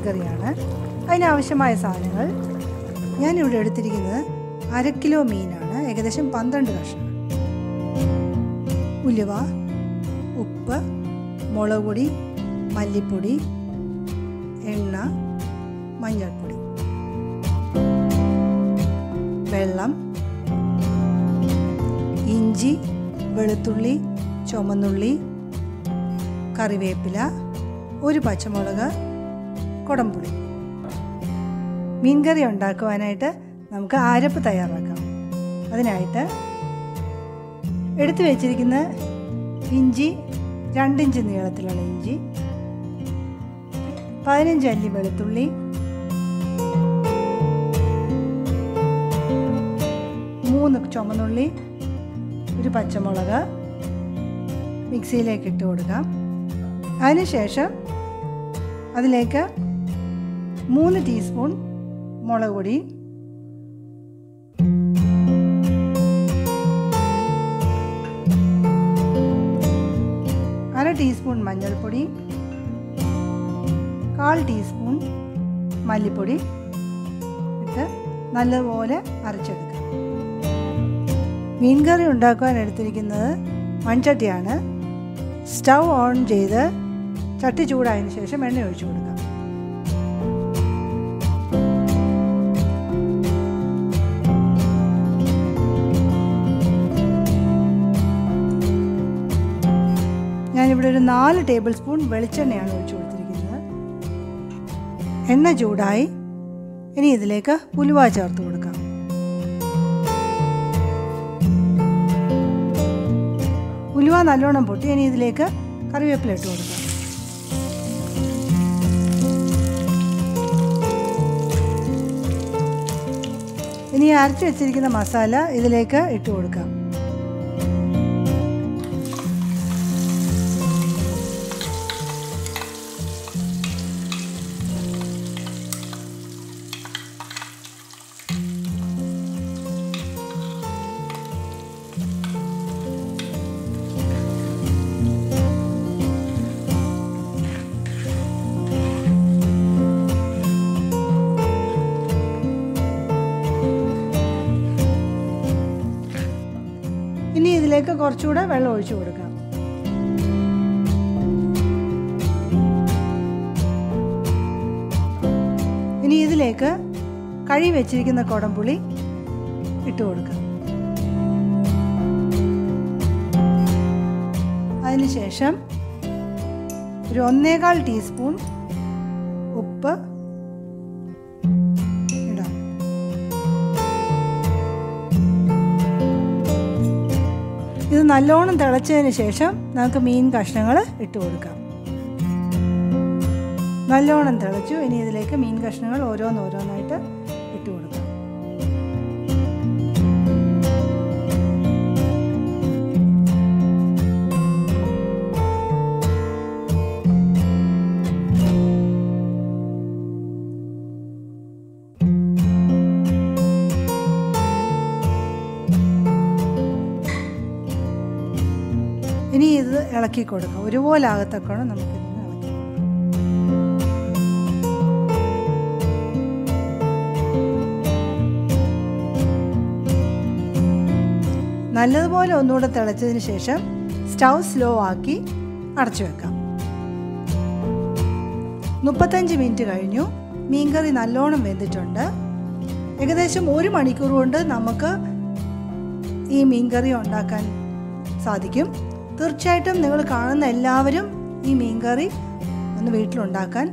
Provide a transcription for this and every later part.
കറിയാണ്. അതിനാവശ്യമായ സാധനങ്ങൾ ഞാനിവിടെ എടുത്തിരിക്കുന്നത് 1/2 കിലോ മീനാണ്, ഏകദേശം 12 കഷ്ണം. ഉലുവ, ഉപ്പ്, മുളക് പൊടി, മല്ലിപ്പൊടി, എണ്ണ, മഞ്ഞൾപ്പൊടി, വെള്ളം, ഇഞ്ചി, വെളുത്തുള്ളി, ചുമന്നുള്ളി, കറിവേപ്പില, ഒരു പച്ചമുളക്, കുടംപുളി. മീൻ കറി ഉണ്ടാക്കുവാനായിട്ട് നമുക്ക് അരപ്പ് തയ്യാറാക്കാം. അതിനായിട്ട് എടുത്തു വെച്ചിരിക്കുന്ന ഇഞ്ചി 2 ഇഞ്ച് നീളത്തിലുള്ള ഇഞ്ചി, 15 അല്ലി വെളുത്തുള്ളി, 3 ചുമന്നുള്ളി, ഒരു പച്ചമുളക് മിക്സിയിലേക്ക് ഇട്ട് കൊടുക്കാം. അതിനുശേഷം അതിലേക്ക് 3 ടീസ്പൂൺ മുളക് പൊടി, 1/2 ടീസ്പൂൺ മഞ്ഞൾപ്പൊടി, 1/4 ടീസ്പൂൺ മല്ലിപ്പൊടി ഇട്ട് നല്ലപോലെ അരച്ചെടുക്കാം. മീൻ കറി ഉണ്ടാക്കുവാൻ എടുത്തിരിക്കുന്നത് മൺചട്ടിയാണ്. സ്റ്റൗ ഓൺ ചെയ്ത് ചട്ടി ചൂടായതിനു ശേഷം എണ്ണ ഒഴിച്ചു കൊടുക്കാം. ഞാനിവിടെ ഒരു 4 ടേബിൾ സ്പൂൺ വെളിച്ചെണ്ണയാണ് ഒഴിച്ചു കൊടുത്തിരിക്കുന്നത്. എണ്ണ ചൂടായി. ഇനി ഇതിലേക്ക് ഉലുവ ചേർത്ത് കൊടുക്കാം. ഉലുവ നല്ലോണം പൊട്ടി. ഇനി ഇതിലേക്ക് കറിവേപ്പില ഇട്ട് കൊടുക്കാം. ഇനി അരച്ച് വെച്ചിരിക്കുന്ന മസാല ഇതിലേക്ക് ഇട്ട് കൊടുക്കാം. ഇനി ഇതിലേക്ക് കുറച്ചുകൂടെ വെള്ളം ഒഴിച്ചു കൊടുക്കാം. ഇനി ഇതിലേക്ക് കഴുകി വെച്ചിരിക്കുന്ന കുടംപുളി ഇട്ട് കൊടുക്കാം. അതിനുശേഷം ഒരു 1.25 ടീസ്പൂൺ ഉപ്പ് ഇടാം. ഇത് നല്ലോണം തിളച്ചതിന് ശേഷം നമുക്ക് മീൻ കഷ്ണങ്ങൾ ഇട്ട് കൊടുക്കാം. നല്ലോണം തിളച്ചു. ഇനി ഇതിലേക്ക് മീൻ കഷ്ണങ്ങൾ ഓരോന്നോരോന്നായിട്ട് ഇട്ട് കൊടുക്കാം. ഇനി ഇത് ഇളക്കി കൊടുക്കാം. ഒരുപോലെ ആകത്തക്കണം നമുക്കിതൊന്ന് ഇളക്കി കൊടുക്കാം. നല്ലതുപോലെ ഒന്നുകൂടെ തിളച്ചതിന് ശേഷം സ്റ്റൗ സ്ലോ ആക്കി അടച്ചു വെക്കാം. 35 മിനിറ്റ് കഴിഞ്ഞു. മീൻകറി നല്ലോണം വെന്തിട്ടുണ്ട്. ഏകദേശം 1 മണിക്കൂർ കൊണ്ട് നമുക്ക് ഈ മീൻകറി ഉണ്ടാക്കാൻ സാധിക്കും. തീർച്ചയായിട്ടും നിങ്ങൾ കാണുന്ന എല്ലാവരും ഈ മീൻകറി ഒന്ന് വീട്ടിലുണ്ടാക്കാൻ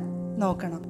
നോക്കണം.